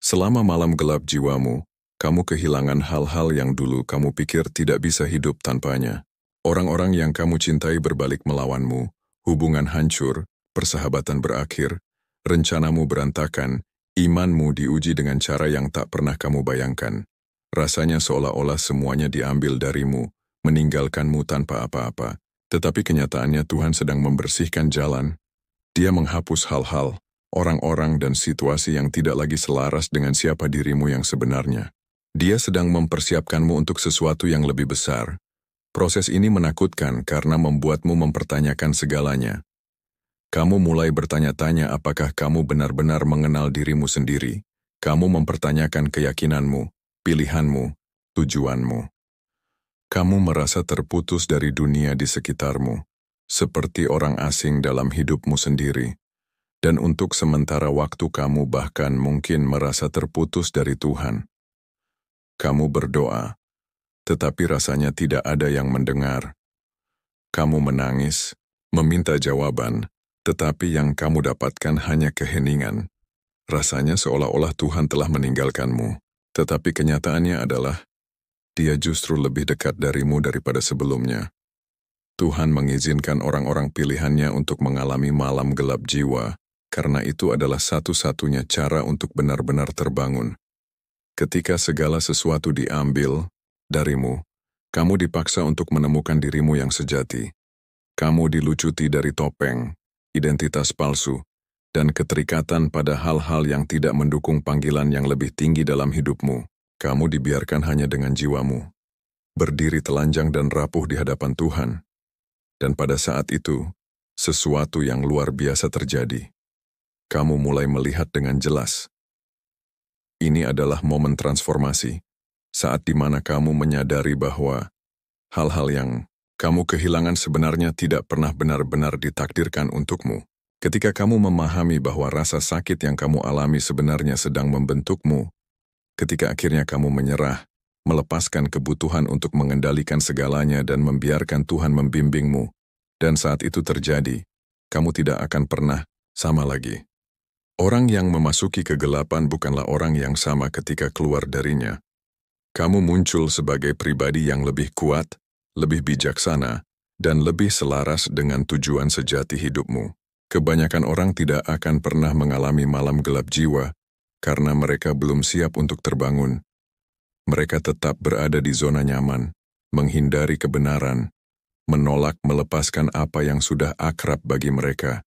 A: Selama malam gelap jiwamu, kamu kehilangan hal-hal yang dulu kamu pikir tidak bisa hidup tanpanya. Orang-orang yang kamu cintai berbalik melawanmu, hubungan hancur, persahabatan berakhir, rencanamu berantakan, imanmu diuji dengan cara yang tak pernah kamu bayangkan. Rasanya seolah-olah semuanya diambil darimu, meninggalkanmu tanpa apa-apa. Tetapi kenyataannya Tuhan sedang membersihkan jalan. Dia menghapus hal-hal, orang-orang dan situasi yang tidak lagi selaras dengan siapa dirimu yang sebenarnya. Dia sedang mempersiapkanmu untuk sesuatu yang lebih besar. Proses ini menakutkan karena membuatmu mempertanyakan segalanya. Kamu mulai bertanya-tanya apakah kamu benar-benar mengenal dirimu sendiri. Kamu mempertanyakan keyakinanmu, pilihanmu, tujuanmu. Kamu merasa terputus dari dunia di sekitarmu, seperti orang asing dalam hidupmu sendiri. Dan untuk sementara waktu kamu bahkan mungkin merasa terputus dari Tuhan. Kamu berdoa, tetapi rasanya tidak ada yang mendengar. Kamu menangis, meminta jawaban, Tetapi yang kamu dapatkan hanya keheningan. Rasanya seolah-olah Tuhan telah meninggalkanmu. Tetapi kenyataannya adalah, Dia justru lebih dekat darimu daripada sebelumnya. Tuhan mengizinkan orang-orang pilihannya untuk mengalami malam gelap jiwa, karena itu adalah satu-satunya cara untuk benar-benar terbangun. Ketika segala sesuatu diambil darimu, kamu dipaksa untuk menemukan dirimu yang sejati. Kamu dilucuti dari topeng, identitas palsu, dan keterikatan pada hal-hal yang tidak mendukung panggilan yang lebih tinggi dalam hidupmu. Kamu dibiarkan hanya dengan jiwamu, berdiri telanjang dan rapuh di hadapan Tuhan. Dan pada saat itu, sesuatu yang luar biasa terjadi. Kamu mulai melihat dengan jelas. Ini adalah momen transformasi, saat di mana kamu menyadari bahwa hal-hal yang kamu kehilangan sebenarnya tidak pernah benar-benar ditakdirkan untukmu. Ketika kamu memahami bahwa rasa sakit yang kamu alami sebenarnya sedang membentukmu, ketika akhirnya kamu menyerah, melepaskan kebutuhan untuk mengendalikan segalanya dan membiarkan Tuhan membimbingmu, dan saat itu terjadi, kamu tidak akan pernah sama lagi. Orang yang memasuki kegelapan bukanlah orang yang sama ketika keluar darinya. Kamu muncul sebagai pribadi yang lebih kuat, lebih bijaksana, dan lebih selaras dengan tujuan sejati hidupmu. Kebanyakan orang tidak akan pernah mengalami malam gelap jiwa karena mereka belum siap untuk terbangun. Mereka tetap berada di zona nyaman, menghindari kebenaran, menolak melepaskan apa yang sudah akrab bagi mereka.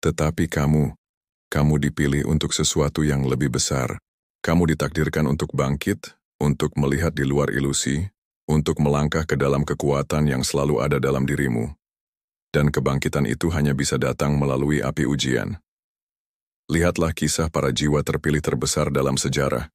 A: Tetapi kamu dipilih untuk sesuatu yang lebih besar. Kamu ditakdirkan untuk bangkit, untuk melihat di luar ilusi, untuk melangkah ke dalam kekuatan yang selalu ada dalam dirimu. Dan kebangkitan itu hanya bisa datang melalui api ujian. Lihatlah kisah para jiwa terpilih terbesar dalam sejarah.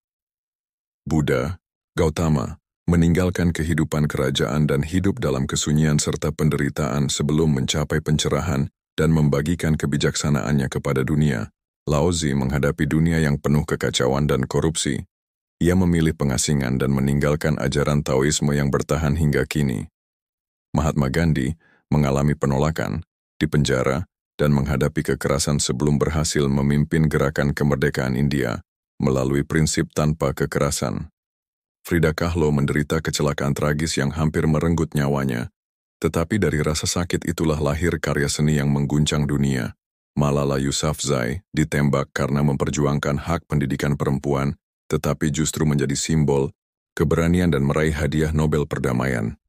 A: Buddha, Gautama, meninggalkan kehidupan kerajaan dan hidup dalam kesunyian serta penderitaan sebelum mencapai pencerahan dan membagikan kebijaksanaannya kepada dunia. Laozi menghadapi dunia yang penuh kekacauan dan korupsi. Ia memilih pengasingan dan meninggalkan ajaran Taoisme yang bertahan hingga kini. Mahatma Gandhi mengalami penolakan, dipenjara, dan menghadapi kekerasan sebelum berhasil memimpin gerakan kemerdekaan India melalui prinsip tanpa kekerasan. Frida Kahlo menderita kecelakaan tragis yang hampir merenggut nyawanya, tetapi dari rasa sakit itulah lahir karya seni yang mengguncang dunia. Malala Yousafzai ditembak karena memperjuangkan hak pendidikan perempuan, tetapi justru menjadi simbol keberanian dan meraih hadiah Nobel Perdamaian.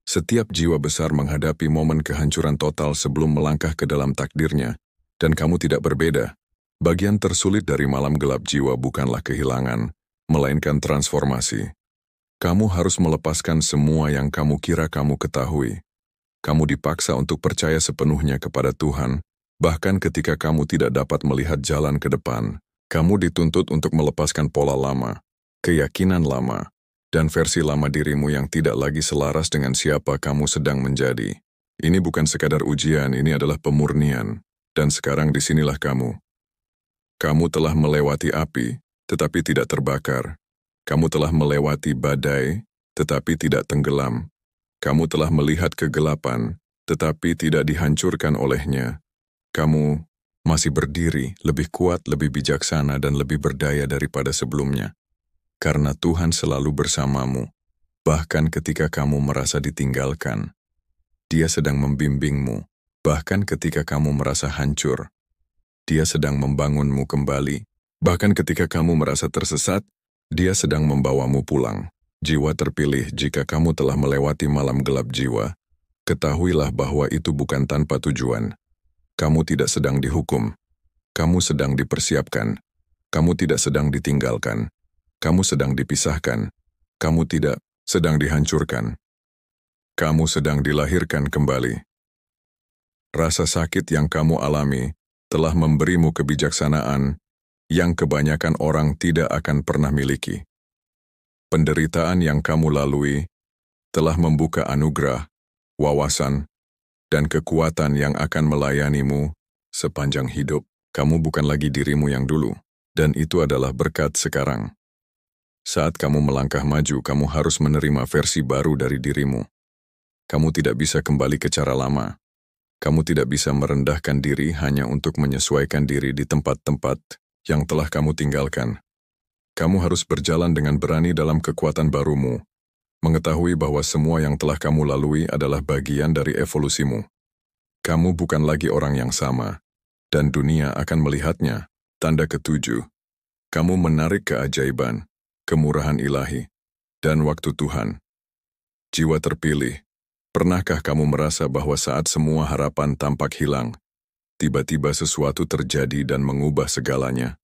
A: Setiap jiwa besar menghadapi momen kehancuran total sebelum melangkah ke dalam takdirnya, dan kamu tidak berbeda. Bagian tersulit dari malam gelap jiwa bukanlah kehilangan, melainkan transformasi. Kamu harus melepaskan semua yang kamu kira kamu ketahui. Kamu dipaksa untuk percaya sepenuhnya kepada Tuhan, bahkan ketika kamu tidak dapat melihat jalan ke depan. Kamu dituntut untuk melepaskan pola lama, keyakinan lama, dan versi lama dirimu yang tidak lagi selaras dengan siapa kamu sedang menjadi. Ini bukan sekadar ujian, ini adalah pemurnian. Dan sekarang disinilah kamu. Kamu telah melewati api, tetapi tidak terbakar. Kamu telah melewati badai, tetapi tidak tenggelam. Kamu telah melihat kegelapan, tetapi tidak dihancurkan olehnya. Kamu masih berdiri, lebih kuat, lebih bijaksana, dan lebih berdaya daripada sebelumnya. Karena Tuhan selalu bersamamu, bahkan ketika kamu merasa ditinggalkan. Dia sedang membimbingmu, bahkan ketika kamu merasa hancur. Dia sedang membangunmu kembali, bahkan ketika kamu merasa tersesat, Dia sedang membawamu pulang. Jiwa terpilih, jika kamu telah melewati malam gelap jiwa, ketahuilah bahwa itu bukan tanpa tujuan. Kamu tidak sedang dihukum. Kamu sedang dipersiapkan. Kamu tidak sedang ditinggalkan. Kamu sedang dipisahkan. Kamu tidak sedang dihancurkan. Kamu sedang dilahirkan kembali. Rasa sakit yang kamu alami telah memberimu kebijaksanaan yang kebanyakan orang tidak akan pernah miliki. Penderitaan yang kamu lalui telah membuka anugerah, wawasan, dan kekuatan yang akan melayanimu sepanjang hidup. Kamu bukan lagi dirimu yang dulu, dan itu adalah berkat sekarang. Saat kamu melangkah maju, kamu harus menerima versi baru dari dirimu. Kamu tidak bisa kembali ke cara lama. Kamu tidak bisa merendahkan diri hanya untuk menyesuaikan diri di tempat-tempat yang telah kamu tinggalkan. Kamu harus berjalan dengan berani dalam kekuatan barumu, mengetahui bahwa semua yang telah kamu lalui adalah bagian dari evolusimu. Kamu bukan lagi orang yang sama, dan dunia akan melihatnya. Tanda ketujuh, kamu menarik keajaiban, kemurahan ilahi, dan waktu Tuhan. Jiwa terpilih, pernahkah kamu merasa bahwa saat semua harapan tampak hilang, tiba-tiba sesuatu terjadi dan mengubah segalanya?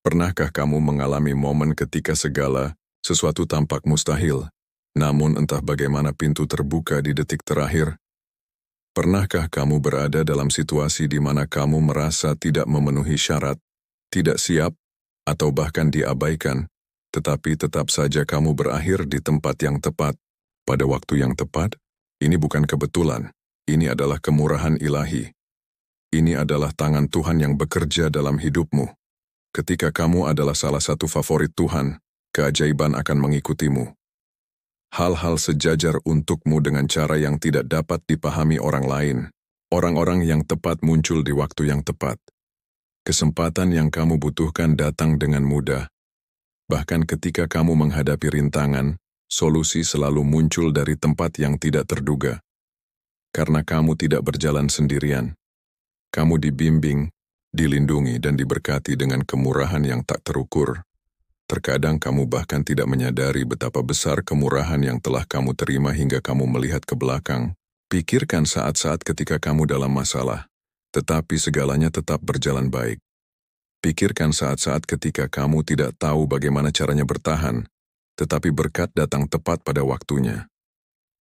A: Pernahkah kamu mengalami momen ketika segala sesuatu tampak mustahil, namun entah bagaimana pintu terbuka di detik terakhir? Pernahkah kamu berada dalam situasi di mana kamu merasa tidak memenuhi syarat, tidak siap, atau bahkan diabaikan, tetapi tetap saja kamu berakhir di tempat yang tepat, pada waktu yang tepat? Ini bukan kebetulan, ini adalah kemurahan ilahi. Ini adalah tangan Tuhan yang bekerja dalam hidupmu. Ketika kamu adalah salah satu favorit Tuhan, keajaiban akan mengikutimu. Hal-hal sejajar untukmu dengan cara yang tidak dapat dipahami orang lain. Orang-orang yang tepat muncul di waktu yang tepat. Kesempatan yang kamu butuhkan datang dengan mudah. Bahkan ketika kamu menghadapi rintangan, solusi selalu muncul dari tempat yang tidak terduga. Karena kamu tidak berjalan sendirian. Kamu dibimbing, dilindungi dan diberkati dengan kemurahan yang tak terukur. Terkadang kamu bahkan tidak menyadari betapa besar kemurahan yang telah kamu terima hingga kamu melihat ke belakang. Pikirkan saat-saat ketika kamu dalam masalah, tetapi segalanya tetap berjalan baik. Pikirkan saat-saat ketika kamu tidak tahu bagaimana caranya bertahan, tetapi berkat datang tepat pada waktunya.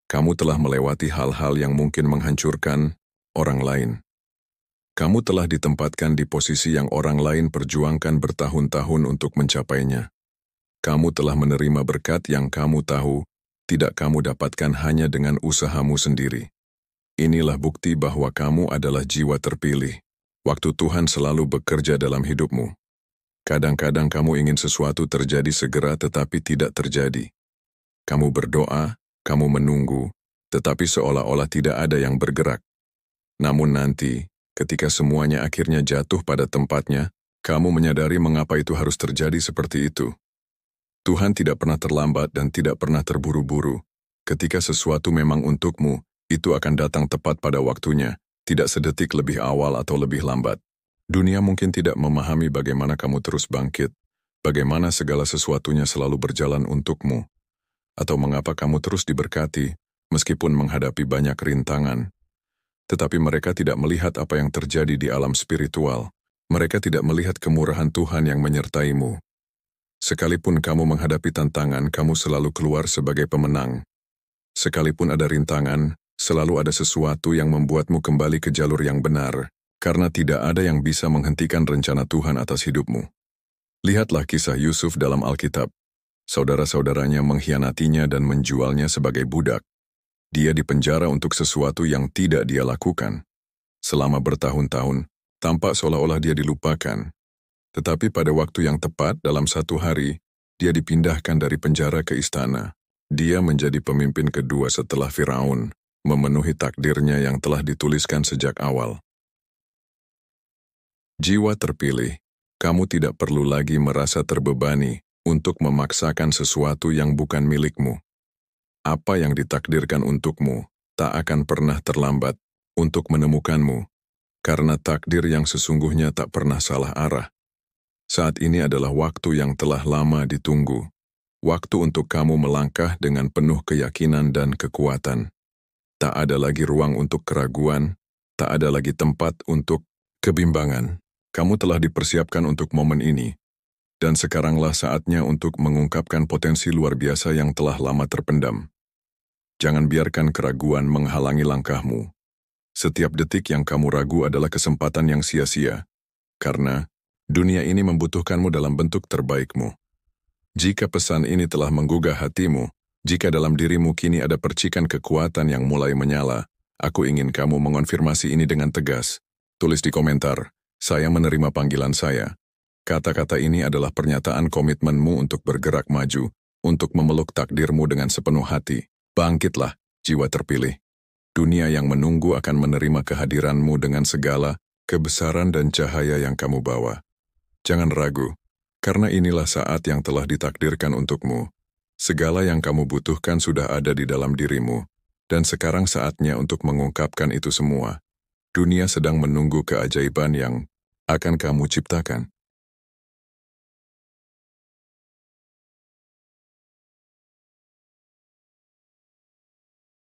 A: Kamu telah melewati hal-hal yang mungkin menghancurkan orang lain. Kamu telah ditempatkan di posisi yang orang lain perjuangkan bertahun-tahun untuk mencapainya. Kamu telah menerima berkat yang kamu tahu tidak kamu dapatkan hanya dengan usahamu sendiri. Inilah bukti bahwa kamu adalah jiwa terpilih. Waktu Tuhan selalu bekerja dalam hidupmu. Kadang-kadang kamu ingin sesuatu terjadi segera tetapi tidak terjadi. Kamu berdoa, kamu menunggu, tetapi seolah-olah tidak ada yang bergerak. Namun nanti, ketika semuanya akhirnya jatuh pada tempatnya, kamu menyadari mengapa itu harus terjadi seperti itu. Tuhan tidak pernah terlambat dan tidak pernah terburu-buru. Ketika sesuatu memang untukmu, itu akan datang tepat pada waktunya, tidak sedetik lebih awal atau lebih lambat. Dunia mungkin tidak memahami bagaimana kamu terus bangkit, bagaimana segala sesuatunya selalu berjalan untukmu, atau mengapa kamu terus diberkati, meskipun menghadapi banyak rintangan. Tetapi mereka tidak melihat apa yang terjadi di alam spiritual. Mereka tidak melihat kemurahan Tuhan yang menyertaimu. Sekalipun kamu menghadapi tantangan, kamu selalu keluar sebagai pemenang. Sekalipun ada rintangan, selalu ada sesuatu yang membuatmu kembali ke jalur yang benar, karena tidak ada yang bisa menghentikan rencana Tuhan atas hidupmu. Lihatlah kisah Yusuf dalam Alkitab. Saudara-saudaranya mengkhianatinya dan menjualnya sebagai budak. Dia dipenjara untuk sesuatu yang tidak dia lakukan. Selama bertahun-tahun, tampak seolah-olah dia dilupakan. Tetapi pada waktu yang tepat dalam satu hari, dia dipindahkan dari penjara ke istana. Dia menjadi pemimpin kedua setelah Firaun, memenuhi takdirnya yang telah dituliskan sejak awal. Jiwa terpilih, kamu tidak perlu lagi merasa terbebani untuk memaksakan sesuatu yang bukan milikmu. Apa yang ditakdirkan untukmu tak akan pernah terlambat untuk menemukanmu, karena takdir yang sesungguhnya tak pernah salah arah. Saat ini adalah waktu yang telah lama ditunggu, waktu untuk kamu melangkah dengan penuh keyakinan dan kekuatan. Tak ada lagi ruang untuk keraguan, tak ada lagi tempat untuk kebimbangan. Kamu telah dipersiapkan untuk momen ini, dan sekaranglah saatnya untuk mengungkapkan potensi luar biasa yang telah lama terpendam. Jangan biarkan keraguan menghalangi langkahmu. Setiap detik yang kamu ragu adalah kesempatan yang sia-sia, karena dunia ini membutuhkanmu dalam bentuk terbaikmu. Jika pesan ini telah menggugah hatimu, jika dalam dirimu kini ada percikan kekuatan yang mulai menyala, aku ingin kamu mengonfirmasi ini dengan tegas. Tulis di komentar, saya menerima panggilan saya. Kata-kata ini adalah pernyataan komitmenmu untuk bergerak maju, untuk memeluk takdirmu dengan sepenuh hati. Bangkitlah, jiwa terpilih. Dunia yang menunggu akan menerima kehadiranmu dengan segala kebesaran dan cahaya yang kamu bawa. Jangan ragu, karena inilah saat yang telah ditakdirkan untukmu. Segala yang kamu butuhkan sudah ada di dalam dirimu, dan sekarang saatnya untuk mengungkapkan itu semua. Dunia sedang menunggu keajaiban yang akan kamu ciptakan.